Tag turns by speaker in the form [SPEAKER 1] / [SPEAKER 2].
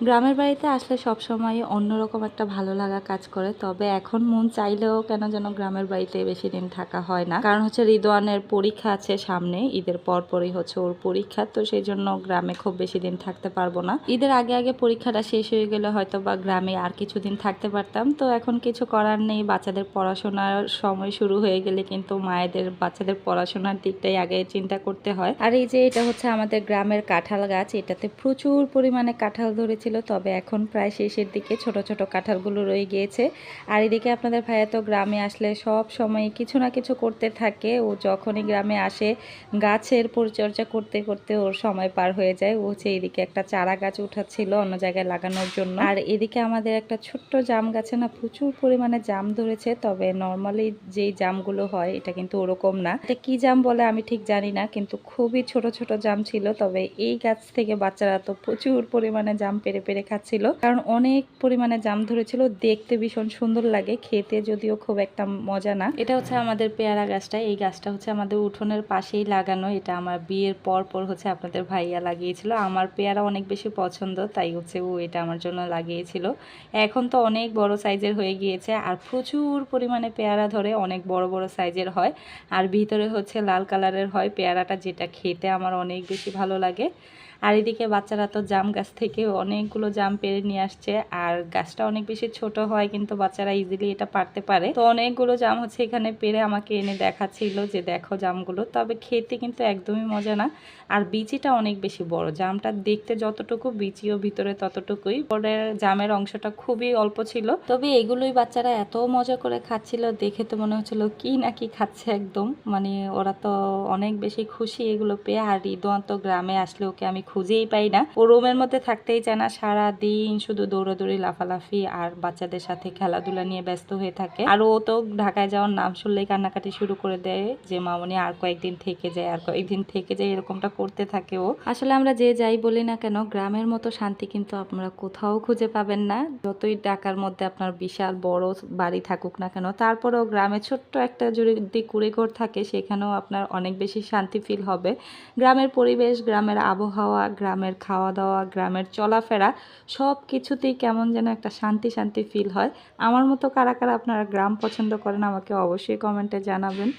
[SPEAKER 1] গ্রামের বাড়িতে আসলে সবসময় অন্যরকম একটা ভালো লাগা কাজ করে। তবে এখন মন চাইলেও কেন যেন গ্রামের বাড়িতে বেশি দিন থাকা হয় না। কারণ হচ্ছে রিদওয়ানের পরীক্ষা আছে সামনে, ঈদের পরপরই হচ্ছে ওর পরীক্ষা, তো সেই জন্য গ্রামে খুব বেশি দিন থাকতে পারবো না। ঈদের আগে আগে পরীক্ষাটা শেষ হয়ে গেলে হয়তো বা গ্রামে আর কিছুদিন থাকতে পারতাম। তো এখন কিছু করার নেই, বাচ্চাদের পড়াশোনার সময় শুরু হয়ে গেলে কিন্তু মায়েদের বাচ্চাদের পড়াশোনার দিকটাই আগে চিন্তা করতে হয়। আর এই যে এটা হচ্ছে আমাদের গ্রামের কাঁঠাল গাছ, এটাতে প্রচুর পরিমাণে কাঁঠাল ধরেছিল, তবে এখন প্রায় শেষের দিকে ছোট ছোট কাঁঠালগুলো রয়ে গিয়েছে। আর এদিকে আপনাদের ভাইয়া তো গ্রামে আসলে সব সময় কিছু না কিছু করতে থাকে। ও যখনই গ্রামে আসে গাছের পরিচর্যা করতে করতে ওর সময় পার হয়ে যায়। ও হচ্ছে এদিকে একটা চারা গাছ উঠাচ্ছিল অন্য জায়গায় লাগানোর জন্য। আর এদিকে আমাদের একটা ছোট্ট জাম গাছে না প্রচুর পরিমাণে জাম ধরেছে, তবে নর্মালি যেই জামগুলো হয় এটা কিন্তু ওরকম না। এটা কি জাম বলে আমি ঠিক জানি না, কিন্তু খুবই ছোট ছোট জাম ছিল। তবে এই গাছ থেকে বাচ্চারা তো প্রচুর পরিমাণে জাম পেরে পেরে খাচ্ছিল, কারণ অনেক পরিমাণে জাম ধরেছিল। দেখতে ভীষণ সুন্দর লাগে, খেতে যদিও খুব একটা মজা না। এটা হচ্ছে আমাদের পেয়ারা গাছটা, এই গাছটা হচ্ছে আমাদের উঠোনের পাশেই লাগানো। এটা আমার বিয়ের পর পর হচ্ছে আপনাদের ভাইয়া লাগিয়েছিল। আমার পেয়ারা অনেক বেশি পছন্দ, তাই হচ্ছে ও এটা আমার জন্য লাগিয়েছিল। এখন তো অনেক বড় সাইজের হয়ে গিয়েছে আর প্রচুর পরিমাণে পেয়ারা ধরে, অনেক বড় বড় সাইজের হয়। আর ভিতরে হচ্ছে লাল কালারের হয় পেয়ারাটা, যেটা খেতে আমার অনেক বেশি ভালো লাগে। আর এদিকে বাচ্চারা তো জাম গাছ থেকে অনেকগুলো জাম পেড়ে নিয়ে আসছে। আর গাছটা অনেক বেশি ছোট হয়, কিন্তু বাচ্চারা ইজিলি এটা পারতে পারে। তো অনেকগুলো জাম হচ্ছে এখানে পেড়ে আমাকে এনে দেখাচ্ছিল যে দেখো জামগুলো, তবে খেতে কিন্তু একদমই মজা না। আর বিচিটা অনেক বেশি বড়, জামটা দেখতে যতটুকু বিচিও ভিতরে ততটুকুই। পরের জামের অংশটা খুবই অল্প ছিল, তবে এগুলোই বাচ্চারা এত মজা করে খাচ্ছিল, দেখে তো মনে হচ্ছিল কি না কি খাচ্ছে একদম। মানে ওরা তো অনেক বেশি খুশি এগুলো পেয়ে। আর রিদওয়ান তো গ্রামে আসলে ওকে আমি খুঁজেই পাই না, ও রুমের মধ্যে থাকতেই চায় না, সারা দিন শুধু দৌড়াদৌড়ি লাফালাফি আর বাচ্চাদের সাথে খেলাধুলা নিয়ে ব্যস্ত হয়ে থাকে। আর ও তো ঢাকায় যাওয়ার নাম শুনলেই কান্নাকাটি শুরু করে দেয় যে মামনি আর কয়েকদিন থেকে যায়, আর কয়েকদিন থেকে যায়, এরকমটা করতে থাকে ও। আসলে আমরা যে যাই বলি না কেন, গ্রামের মতো শান্তি কিন্তু আপনারা কোথাও খুঁজে পাবেন না। যতই ঢাকার মধ্যে আপনার বিশাল বড় বাড়ি থাকুক না কেন, তারপরেও গ্রামে ছোট্ট একটা যদি কুড়েঘর থাকে সেখানেও আপনার অনেক বেশি শান্তি ফিল হবে। গ্রামের পরিবেশ, গ্রামের আবহাওয়া, গ্রামের খাওয়া দাওয়া, গ্রামের চলাফেরা, সব কিছুতেই কেমন যেন একটা শান্তি শান্তি ফিল হয়। আমার মতো কারা কারা আপনারা গ্রাম পছন্দ করেন আমাকে অবশ্যই কমেন্টে জানাবেন।